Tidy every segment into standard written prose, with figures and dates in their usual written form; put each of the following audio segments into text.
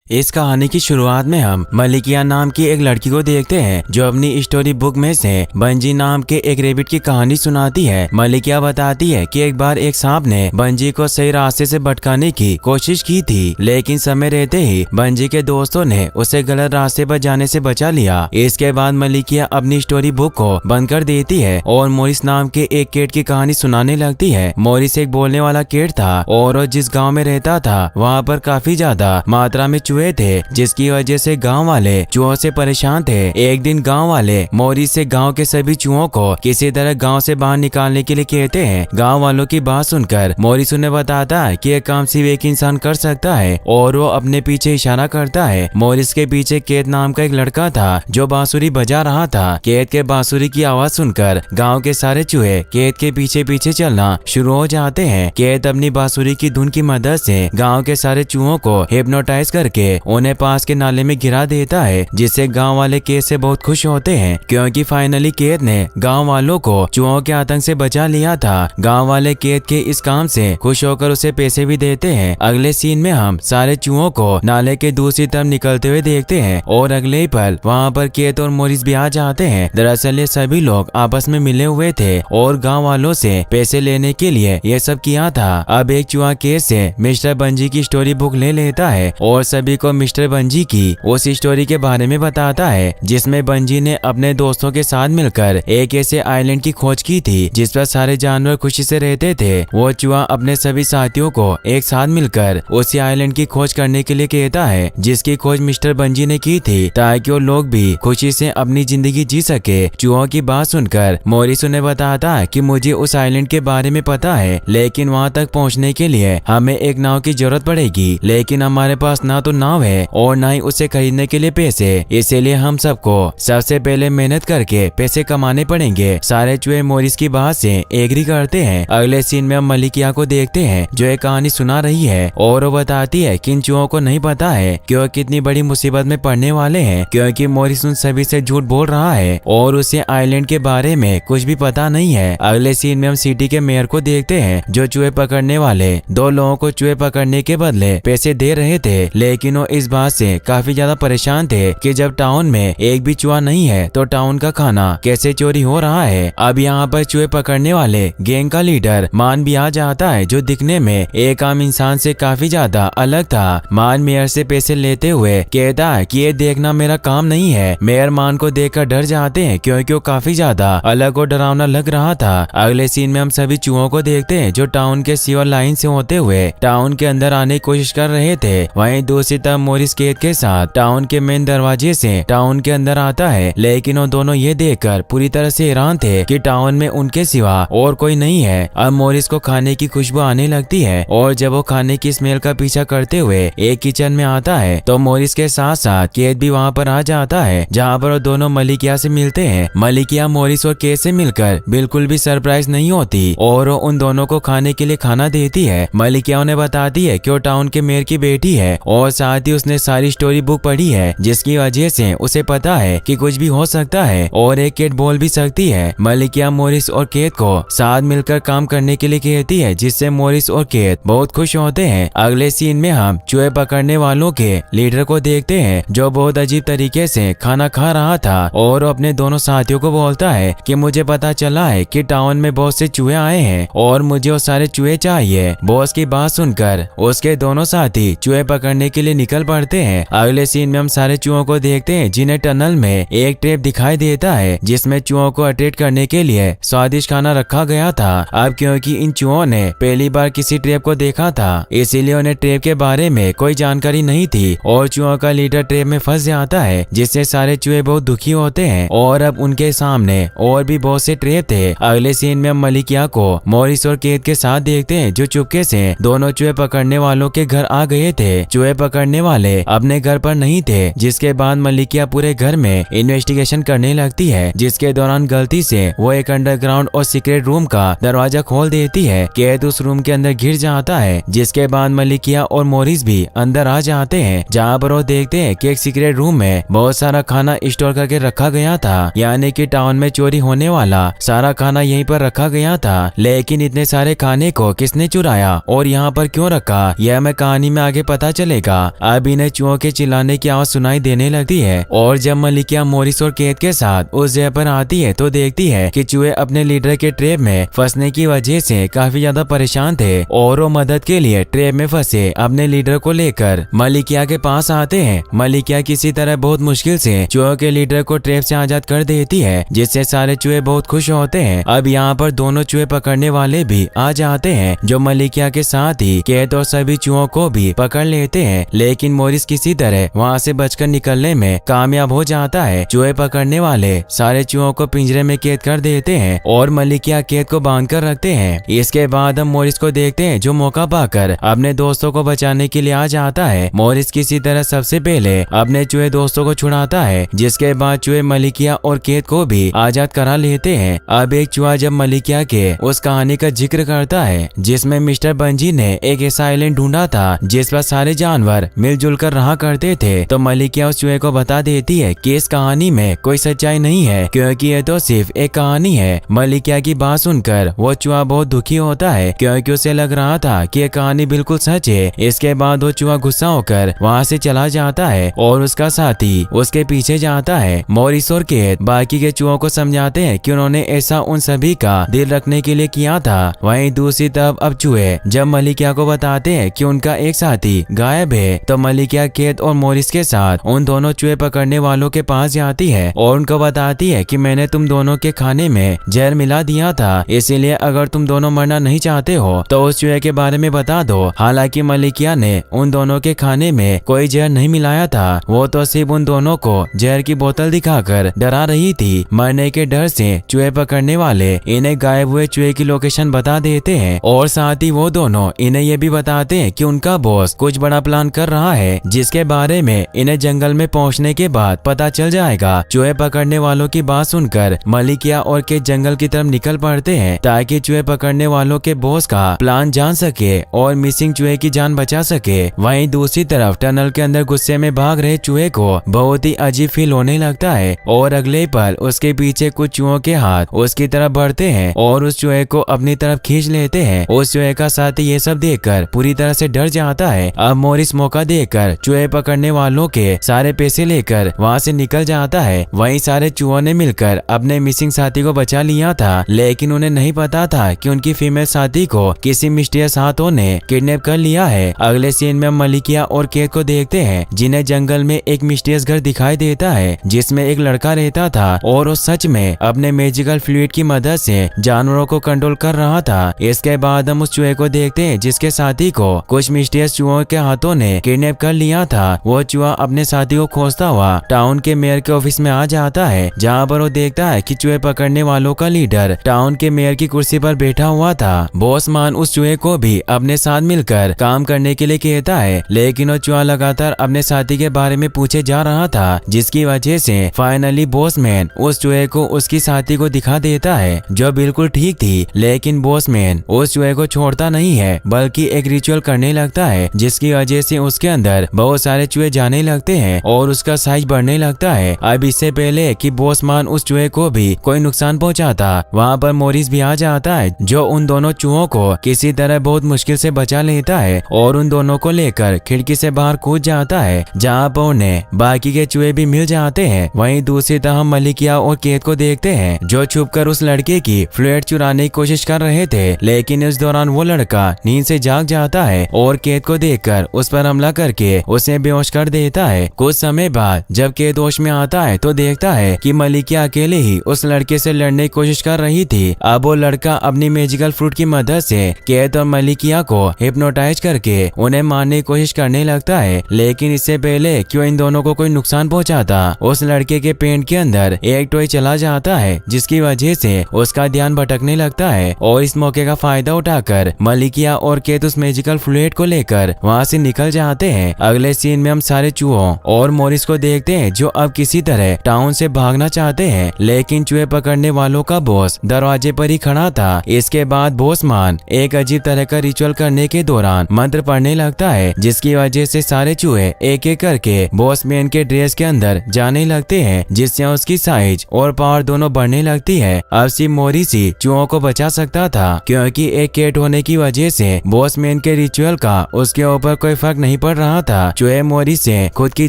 इस कहानी की शुरुआत में हम मलिकिया नाम की एक लड़की को देखते हैं जो अपनी स्टोरी बुक में से बंजी नाम के एक रेबिट की कहानी सुनाती है। मलिकिया बताती है कि एक बार एक सांप ने बंजी को सही रास्ते से भटकाने की कोशिश की थी, लेकिन समय रहते ही बंजी के दोस्तों ने उसे गलत रास्ते पर जाने से बचा लिया। इसके बाद मलिकिया अपनी स्टोरी बुक को बंद कर देती है और मोरिस नाम के एक कीट की कहानी सुनाने लगती है। मोरिस एक बोलने वाला कीट था और जिस गाँव में रहता था वहाँ पर काफी ज्यादा मात्रा में चूहे थे, जिसकी वजह से गांव वाले चूहों से परेशान थे। एक दिन गांव वाले मोरिस से गांव के सभी चूहों को किसी तरह गांव से बाहर निकालने के लिए कहते हैं। गांव वालों की बात सुनकर मोरिस उन्हें बताता है कि यह काम सिर्फ एक इंसान कर सकता है और वो अपने पीछे इशारा करता है। मोरिस के पीछे केत नाम का एक लड़का था जो बांसुरी बजा रहा था। केत के बांसुरी की आवाज सुनकर गाँव के सारे चूहे केत के पीछे पीछे चलना शुरू हो जाते हैं। केत अपनी बांसुरी की धुन की मदद से गाँव के सारे चूहों को हिप्नोटाइज करके उन्हें पास के नाले में गिरा देता है, जिससे गांव वाले केत से बहुत खुश होते हैं क्योंकि फाइनली केत ने गांव वालों को चूहों के आतंक से बचा लिया था। गांव वाले केत के इस काम से खुश होकर उसे पैसे भी देते हैं। अगले सीन में हम सारे चूहों को नाले के दूसरी तरफ निकलते हुए देखते हैं और अगले ही पल वहाँ पर केत और मोरिस भी आ जाते हैं। दरअसल ये सभी लोग आपस में मिले हुए थे और गाँव वालों से पैसे लेने के लिए ये सब किया था। अब एक चूहा केत से मिस्टर बंजी की स्टोरी बुक ले लेता है और सभी को मिस्टर बंजी की उस स्टोरी के बारे में बताता है जिसमें बंजी ने अपने दोस्तों के साथ मिलकर एक ऐसे आइलैंड की खोज की थी जिस पर सारे जानवर खुशी से रहते थे। वो चूहा अपने सभी साथियों को एक साथ मिलकर उसी आइलैंड की खोज करने के लिए कहता है जिसकी खोज मिस्टर बंजी ने की थी, ताकि वो लोग भी खुशी से अपनी जिंदगी जी सके। चूहों की बात सुनकर मोरिस उन्हें बताता है कि मुझे उस आइलैंड के बारे में पता है, लेकिन वहाँ तक पहुँचने के लिए हमें एक नाव की जरूरत पड़ेगी, लेकिन हमारे पास ना तो नाव है और ना ही उसे खरीदने के लिए पैसे, इसीलिए हम सबको सबसे पहले मेहनत करके पैसे कमाने पड़ेंगे। सारे चूहे मोरिस की बात से एग्री करते हैं। अगले सीन में हम मलिकिया को देखते हैं जो एक कहानी सुना रही है और वो बताती है कि इन चूहों को नहीं पता है कि वो कितनी बड़ी मुसीबत में पड़ने वाले हैं, क्योंकि मोरिस उन सभी से झूठ बोल रहा है और उसे आइलैंड के बारे में कुछ भी पता नहीं है। अगले सीन में हम सिटी के मेयर को देखते हैं जो चूहे पकड़ने वाले दो लोगों को चूहे पकड़ने के बदले पैसे दे रहे थे, लेकिन वो इस बात से काफी ज्यादा परेशान थे कि जब टाउन में एक भी चूहा नहीं है तो टाउन का खाना कैसे चोरी हो रहा है। अब यहाँ पर चूहे पकड़ने वाले गैंग का लीडर मान भी आ जाता है जो दिखने में एक आम इंसान से काफी ज्यादा अलग था। मान मेयर से पैसे लेते हुए कहता है कि ये देखना मेरा काम नहीं है। मेयर मान को देखकर डर जाते हैं क्योंकि वो काफी ज्यादा अलग और डरावना लग रहा था। अगले सीन में हम सभी चूहों को देखते हैं जो टाउन के सीवर लाइन से होते हुए टाउन के अंदर आने की कोशिश कर रहे थे। वहीं दूसरी तरफ मोरिस केत के साथ टाउन के मेन दरवाजे से टाउन के अंदर आता है, लेकिन वो दोनों ये देखकर पूरी तरह से हैरान थे कि टाउन में उनके सिवा और कोई नहीं है। अब मोरिस को खाने की खुशबू आने लगती है और जब वो खाने की स्मेल का पीछा करते हुए एक किचन में आता है तो मोरिस के साथ साथ केत भी वहाँ पर आ जाता है, जहाँ पर वो दोनों मलिकिया से मिलते हैं। मलिकिया मोरिस और केत से मिलकर बिल्कुल भी सरप्राइज नहीं होती और वो उन दोनों को खाने के लिए खाना देती है। मलिकिया उन्हें बताती है कि वो टाउन के मेयर की बेटी है और साथ ही उसने सारी स्टोरी बुक पढ़ी है, जिसकी वजह से उसे पता है कि कुछ भी हो सकता है और एक केत बोल भी सकती है। मलिकिया मोरिस और केत को साथ मिलकर काम करने के लिए कहती है, जिससे मोरिस और केत बहुत खुश होते हैं। अगले सीन में हम चूहे पकड़ने वालों के लीडर को देखते हैं जो बहुत अजीब तरीके से खाना खा रहा था और अपने दोनों साथियों को बोलता है कि मुझे पता चला है कि टाउन में बहुत से चूहे आए हैं और मुझे वो सारे चूहे चाहिए। बॉस की बात सुनकर उसके दोनों साथी चूहे पकड़ने के लिए निकल पड़ते हैं। अगले सीन में हम सारे चूहों को देखते हैं जिन्हें टनल में एक ट्रैप दिखाई देता है जिसमें चूहों को अट्रैक्ट करने के लिए स्वादिष्ट खाना रखा गया था। अब क्योंकि इन चूहों ने पहली बार किसी ट्रैप को देखा था, इसीलिए उन्हें ट्रैप के बारे में कोई जानकारी नहीं थी और चूहों का लीडर ट्रैप में फंस जाता है, जिससे सारे चूहे बहुत दुखी होते हैं और अब उनके सामने और भी बहुत से ट्रैप थे। अगले सीन में हम मलिकिया को मोरिस और केत के साथ देखते हैं जो चुपके से दोनों चूहे पकड़ने वालों के घर आ गए थे। चूहे पकड़ने वाले अपने घर पर नहीं थे, जिसके बाद मलिकिया पूरे घर में इन्वेस्टिगेशन करने लगती है, जिसके दौरान गलती से वो एक अंडरग्राउंड और सीक्रेट रूम का दरवाजा खोल देती है। केत उस रूम के अंदर घिर जाता है, जिसके बाद मलिकिया और मोरिस भी अंदर आ जाते हैं, जहाँ पर वो देखते हैं कि एक सीक्रेट रूम में बहुत सारा खाना स्टोर करके रखा गया था, यानी कि टाउन में चोरी होने वाला सारा खाना यहीं पर रखा गया था। लेकिन इतने सारे खाने को किसने चुराया और यहाँ पर क्यों रखा, यह हमें कहानी में आगे पता चलेगा। अब इन्हें चूहों के चिल्लाने की आवाज सुनाई देने लगती है और जब मलिकिया मोरिस और केत के साथ उस जगह पर आती है तो देखती है कि चूहे अपने लीडर के ट्रैप में फंसने की वजह से काफी ज्यादा परेशान थे और वो मदद के लिए ट्रैप में फंसे अपने लीडर को लेकर मलिकिया के पास आते हैं। मलिकिया किसी तरह बहुत मुश्किल से चूहों के लीडर को ट्रैप से आजाद कर देती है, जिससे सारे चूहे बहुत खुश होते हैं। अब यहाँ पर दोनों चूहे पकड़ने वाले भी आ जाते हैं जो मलिकिया के साथ ही केत और सभी चूहों को भी पकड़ लेते हैं, लेकिन मोरिस किसी तरह वहाँ से बचकर निकलने में कामयाब हो जाता है। चूहे पकड़ने वाले सारे चूहों को पिंजरे में कैद कर देते हैं और मलिकिया केत को बांध कर रखते हैं। इसके बाद हम मोरिस को देखते हैं जो मौका पाकर अपने दोस्तों को बचाने के लिए आ जाता है। मोरिस किसी तरह सबसे पहले अपने चूहे दोस्तों को छुड़ाता है, जिसके बाद चूहे मलिकिया और केत को भी आजाद करा लेते हैं। अब एक चूहा जब मलिकिया के उस कहानी का जिक्र करता है जिसमें मिस्टर बंजी ने एक ऐसा आइलैंड ढूंढा था जिस पर सारे जानवर मिलजुल कर रहा करते थे, तो मलिकिया उस चूहे को बता देती है कि इस कहानी में कोई सच्चाई नहीं है क्योंकि ये तो सिर्फ एक कहानी है। मलिकिया की बात सुनकर वो चूहा बहुत दुखी होता है क्योंकि उसे लग रहा था कि ये कहानी बिल्कुल सच है। इसके बाद वो चूहा गुस्सा होकर वहाँ से चला जाता है और उसका साथी उसके पीछे जाता है। मोरिस और केत बाकी के चूहों को समझाते हैं कि उन्होंने ऐसा उन सभी का दिल रखने के लिए किया था। वहीं दूसरी तरफ अब चूहे जब मलिकिया को बताते हैं कि उनका एक साथी गायब है, तो मलिकिया केत और मोरिस के साथ उन दोनों चूहे पकड़ने वालों के पास जाती है और उनको बताती है कि मैंने तुम दोनों के खाने में जहर मिला दिया था, इसीलिए अगर तुम दोनों मरना नहीं चाहते हो तो उस चूहे के बारे में बता दो। हालांकि मलिकिया ने उन दोनों के खाने में कोई जहर नहीं मिलाया था, वो तो सिर्फ उन दोनों को जहर की बोतल दिखाकर डरा रही थी। मरने के डर से चूहे पकड़ने वाले इन्हें गायब हुए चूहे की लोकेशन बता देते हैं और साथ ही वो दोनों इन्हें ये भी बताते हैं कि उनका बॉस कुछ बड़ा प्लान कर रहा है जिसके बारे में इन्हें जंगल में पहुंचने के बाद पता चल जाएगा। चूहे पकड़ने वालों की बात सुनकर मलिकिया और केत जंगल की तरफ निकल पड़ते हैं ताकि चूहे पकड़ने वालों के बॉस का प्लान जान सके और मिसिंग चूहे की जान बचा सके। वहीं दूसरी तरफ टनल के अंदर गुस्से में भाग रहे चूहे को बहुत ही अजीब फील होने लगता है और अगले पल उसके पीछे कुछ चूहों के हाथ उसकी तरफ बढ़ते हैं और उस चूहे को अपनी तरफ खींच लेते हैं। उस चूहे का साथी ये सब देखकर पूरी तरह से डर जाता है। अब मोरिस मौका देकर चूहे पकड़ने वालों के सारे पैसे लेकर वहाँ से निकल जाता है। वहीं सारे चूहों ने मिलकर अपने मिसिंग साथी को बचा लिया था, लेकिन उन्हें नहीं पता था कि उनकी फीमेल साथी को किसी मिस्टीरियस हाथों ने किडनैप कर लिया है। अगले सीन में मलिकिया और केत को देखते हैं जिन्हें जंगल में एक मिस्टीरियस घर दिखाई देता है जिसमें एक लड़का रहता था और वो सच में अपने मैजिकल फ्लूइड की मदद से जानवरों को कंट्रोल कर रहा था। इसके बाद हम उस चूहे को देखते हैं जिसके साथी को कुछ मिस्टीरियस चूहों के हाथों ने किडनैप कर लिया था। वो चूहा अपने साथी को खोजता हुआ टाउन के मेयर के ऑफिस में आ जाता है, जहाँ पर वो देखता है कि चूहे पकड़ने वालों का लीडर टाउन के मेयर की कुर्सी पर बैठा हुआ था। बॉस मान उस चूहे को भी अपने साथ मिलकर काम करने के लिए कहता है, लेकिन वो चूहा लगातार अपने साथी के बारे में पूछे जा रहा था, जिसकी वजह से फाइनली बॉस मैन उस चूहे को उसकी साथी को दिखा देता है जो बिल्कुल ठीक थी। लेकिन बॉस मैन उस चूहे को छोड़ता नहीं है बल्कि एक रिचुअल करने लगता है जिसकी वजह से उसके अंदर बहुत सारे चूहे जाने लगते हैं और उसका साइज बढ़ने लगता है। अब इससे पहले कि बॉस मान उस चूहे को भी कोई नुकसान पहुंचाता, वहाँ पर मोरिस भी आ जाता है जो उन दोनों चूहों को किसी तरह बहुत मुश्किल से बचा लेता है और उन दोनों को लेकर खिड़की से बाहर कूद जाता है, जहाँ पर उन्हें बाकी के चूहे भी मिल जाते हैं। वहीं दूसरी तरफ मलिकिया और केत को देखते हैं जो छुपकर उस लड़के की फ्लूइड चुराने की कोशिश कर रहे थे, लेकिन इस दौरान वो लड़का नींद से जाग जाता है और केत को देखकर उस पर हमला करके उसे बेहोश कर देता है। कुछ समय बाद जब केत होश में आता है तो देखता है कि मलिकिया अकेले ही उस लड़के से लड़ने की कोशिश कर रही थी। अब वो लड़का अपनी मैजिकल फ्रूट की मदद से केत और मलिकिया को हिप्नोटाइज करके उन्हें मारने की कोशिश करने लगता है, लेकिन इससे पहले कि वो इन दोनों को कोई नुकसान पहुंचाता, उस लड़के के पेट के अंदर एक टॉय चला जाता है जिसकी वजह से उसका ध्यान भटकने लगता है और इस मौके का फायदा उठाकर मलिकिया और केत उस मैजिकल फ्लूइड को लेकर वहाँ से निकल जाते हैं। अगले सीन में हम सारे चूहों और मोरिस को देखते हैं जो अब किसी तरह टाउन से भागना चाहते हैं, लेकिन चूहे पकड़ने वालों का बॉस दरवाजे पर ही खड़ा था। इसके बाद बॉस मान एक अजीब तरह का रिचुअल करने के दौरान मंत्र पढ़ने लगता है जिसकी वजह से सारे चूहे एक एक करके बॉस मैन के ड्रेस के अंदर जाने लगते हैं, जिससे उसकी साइज और पावर दोनों बढ़ने लगती है। अब सिर्फ मोरिस ही चूहों को बचा सकता था क्योंकि एक केट होने की वजह से बॉस मैन के रिचुअल का उसके ऊपर कोई फर्क नहीं पड़ रहा था। चूहे मोरिस से खुद की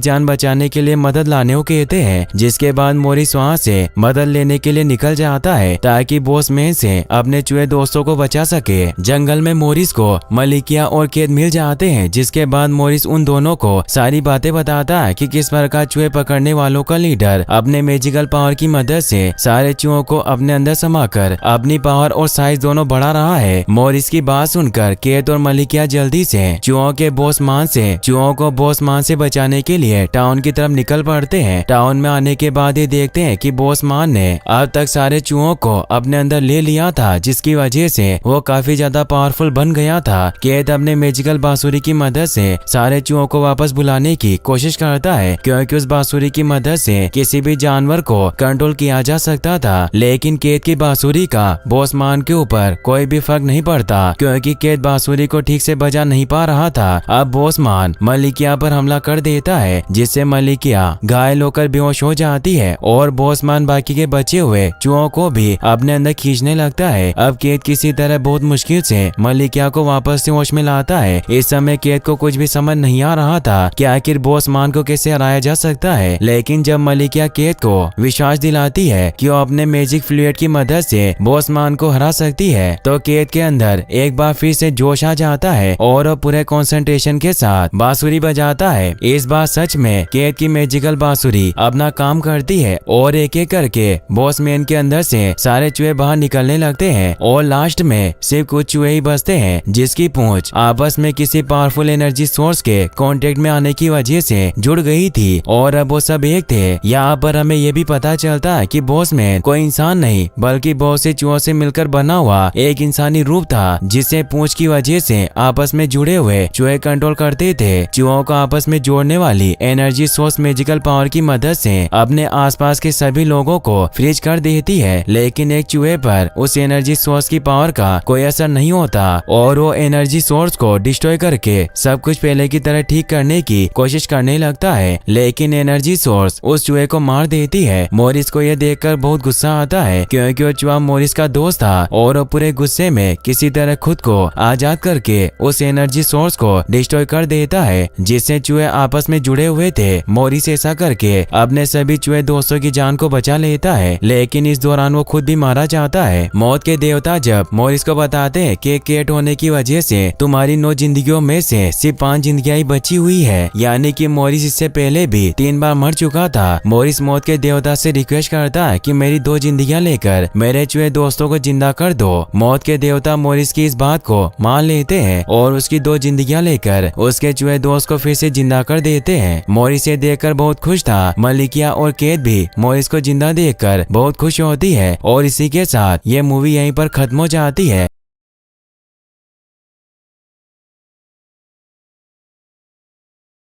जान बचाने के लिए मदद लाने को कहते हैं, जिसके बाद मोरिस वहाँ से मदद लेने के लिए निकल जाता है ताकि बॉसमैन से अपने चूहे दोस्तों को बचा सके। जंगल में मोरिस को मलिकिया और केत मिल जाते हैं, जिसके बाद मोरिस उन दोनों को सारी बातें बताता है कि किस प्रकार चूहे पकड़ने वालों का लीडर अपने मैजिकल पावर की मदद से सारे चूहों को अपने अंदर समाकर अपनी पावर और साइज दोनों बढ़ा रहा है। मोरिस की बात सुनकर केत और मलिकिया जल्दी से चूहों को बॉसमान से बचाने के लिए टाउन की तरफ निकल पड़ते हैं। टाउन में आने के बाद ये देखते हैं कि बॉसमान ने अब तक सारे चूहों को अपने अंदर ले लिया था, जिसकी वजह से वो काफी ज्यादा पावरफुल बन गया था। केत अपने मैजिकल बांसुरी की मदद से सारे चूहों को वापस बुलाने की कोशिश करता है, क्योंकि उस बांसुरी की मदद से किसी भी जानवर को कंट्रोल किया जा सकता था। लेकिन केत की बांसुरी का बॉसमान के ऊपर कोई भी फर्क नहीं पड़ता, क्योंकि केत बांसुरी को ठीक से बजा नहीं पा रहा था। अब बॉसमान मलिकिया पर हमला कर देता है, जिससे मलिकिया घायल होकर बेहोश हो जाती है और बॉसमान बाकी के बचे हुए चूहों को भी अपने अंदर खींचने लगता है। अब केत किसी तरह बहुत मुश्किल से मलिकिया को वापस से होश में लाता है। इस समय केत को कुछ भी समझ नहीं आ रहा था कि आखिर बॉसमान को कैसे हराया जा सकता है। लेकिन जब मलिकिया केत को विश्वास दिलाती है कि वो अपने मैजिक फ्लूइड की मदद से बॉसमान को हरा सकती है, तो केत के अंदर एक बार फिर से जोश आ जाता है और वो पूरे कंसंट्रेशन के साथ बांसुरी बजाता है। इस बार सच में केत की मैजिकल बांसुरी अपना काम करती है और एक एक करके बॉसमैन के अंदर से सारे चूहे बाहर निकलने लगते हैं और लास्ट में सिर्फ कुछ चूहे ही बचते हैं, जिसकी पूंछ आपस में किसी पावरफुल एनर्जी सोर्स के कांटेक्ट में आने की वजह से जुड़ गई थी और अब वो सब एक थे। यहाँ पर हमें ये भी पता चलता है कि बॉसमैन कोई इंसान नहीं बल्कि बहुत से चूहों से मिलकर बना हुआ एक इंसानी रूप था, जिसे पूंछ की वजह से आपस में जुड़े हुए चूहे कंट्रोल करते थे। चूहों को आपस में जोड़ने वाली एनर्जी सोर्स मैजिकल पावर की मदद से अपने आसपास के सभी लोगों को फ्रीज कर देती है, लेकिन एक चूहे पर उस एनर्जी सोर्स की पावर का कोई असर नहीं होता और वो एनर्जी सोर्स को डिस्ट्रॉय करके सब कुछ पहले की तरह ठीक करने की कोशिश करने लगता है। लेकिन एनर्जी सोर्स उस चूहे को मार देती है। मोरिस को यह देखकर बहुत गुस्सा आता है, क्योंकि वो चूहा मोरिस का दोस्त था और वो पूरे गुस्से में किसी तरह खुद को आजाद करके उस एनर्जी सोर्स को डिस्ट्रॉय कर देता है, जिससे चूहे आपस में जुड़े हुए थे। मोरिस ऐसा करके अपने सभी चूहे दोस्तों की जान को बचा लेता है, लेकिन इस दौरान वो खुद भी मारा जाता है। मौत के देवता जब मोरिस को बताते हैं कि केट होने की वजह से तुम्हारी 9 जिंदगियों में से सिर्फ 5 जिंदगियां ही बची हुई है, यानी कि मोरिस इससे पहले भी 3 बार मर चुका था। मोरिस मौत के देवता से रिक्वेस्ट करता है कि मेरी 2 जिंदगियां लेकर मेरे चूहे दोस्तों को जिंदा कर दो। मौत के देवता मोरिस की इस बात को मान लेते हैं और उसकी 2 जिंदगियां लेकर उसके चूहे दोस्त को फिर से जिंदा कर देते हैं। मोरिस ये देखकर बहुत खुश था। मलिकिया और केत भी मोरिस को जिंदा देखकर बहुत खुश होती है और इसी के साथ ये मूवी यहीं पर खत्म हो जाती है।